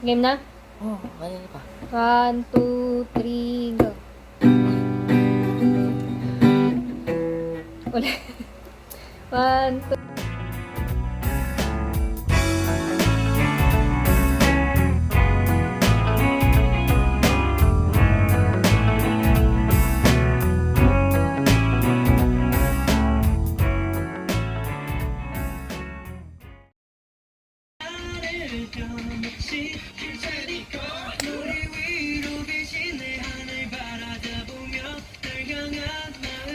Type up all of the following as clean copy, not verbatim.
Game na? Oh, kanina pa. 1, 2, 3, go. Ulit. 1, 2.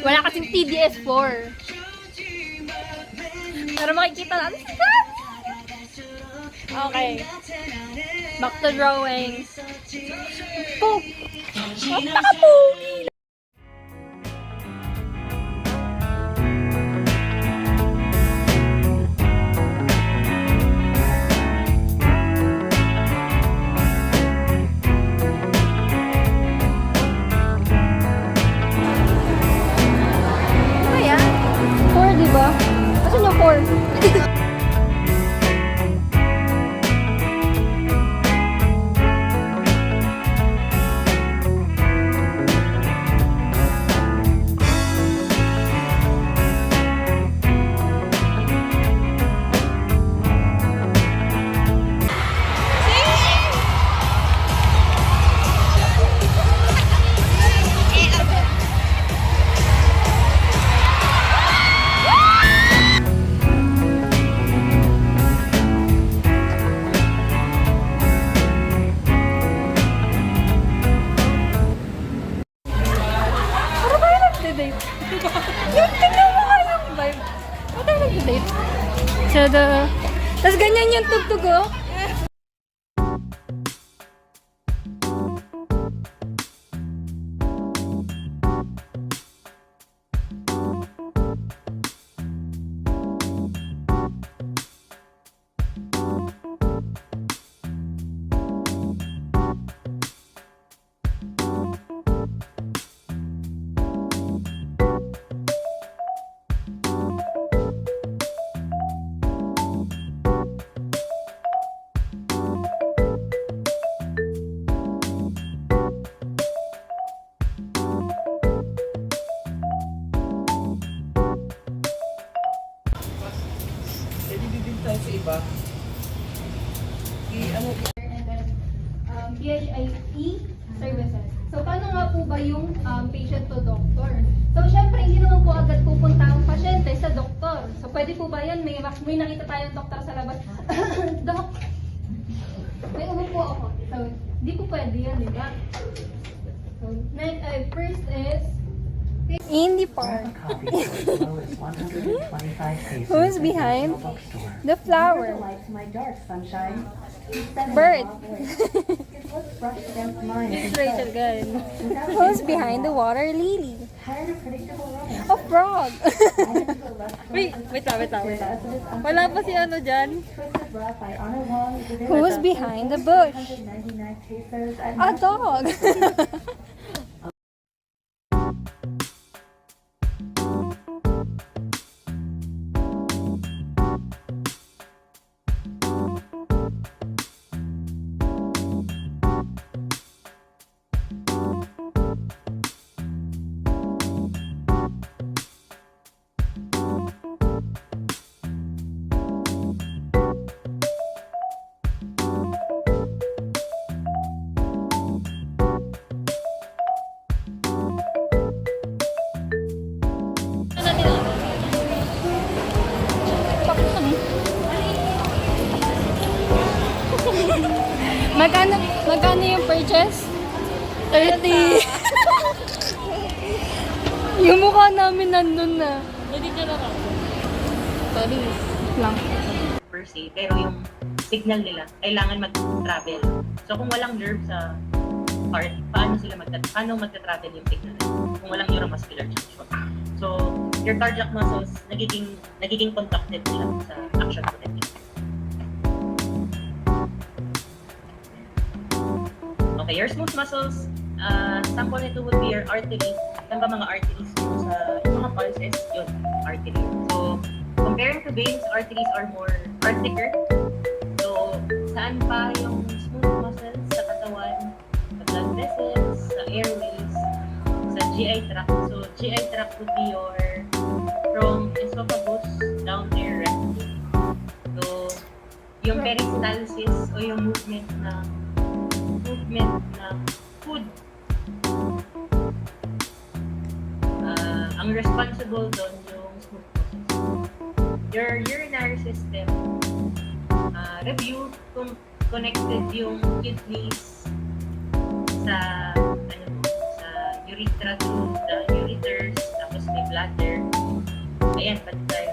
Wala kasing TDS4. Pero makikita natin si Dad. Okay. Back to drawing. Poop! Napaka-poopy! Ano yan? 4, diba? Asan yung 4? Date. Tingnan mo nga yung vibe. Ba't tayo nag-date? Tada! Tapos ganyan yung tugtog, oh. Tayo sa iba. PHIE services. So, paano nga po ba yung patient to doctor? So, syempre, hindi naman po agad pupunta ang pasyente sa doktor. So, pwede po ba yan? May nakita tayong doktor sa labas. Doc, may umupo ako. So, hindi po pwede yan, di ba? So, first is Indie Park. Who's behind the flower? Bird. It's Rachel Gunn. Who's behind the water lily? A frog. wait lang. Wala pa si ano dyan? Who's behind the bush? A dog. Magkano yung purchase? 30. Yung mukha namin nandun na. Hindi ka lang ako. Sorry. Lang. Per se, pero yung signal nila, kailangan mag-travel. So kung walang nerve sa heart, paano magta-travel yung signal nila? Kung walang neuromuscular junction. So, your cardiac muscles, nagiging conducted nila sa action potential. Okay, your smooth muscles, sample nito would be your artery. Saan ba mga arteries mo sa yung mga pulses? Yun, artery. So, comparing to veins, arteries are are thicker. So, saan pa yung smooth muscles sa katawan, sa blood vessels, sa airways, sa GI tract. So, GI tract would be your from esophagus down there rectum. So, yung peristalsis o yung movement ng food. Ang responsible doon yung smooth muscles. Your urinary system, review kung connected yung kidneys sa sa urethra to the ureters, tapos may bladder. Ayan, pati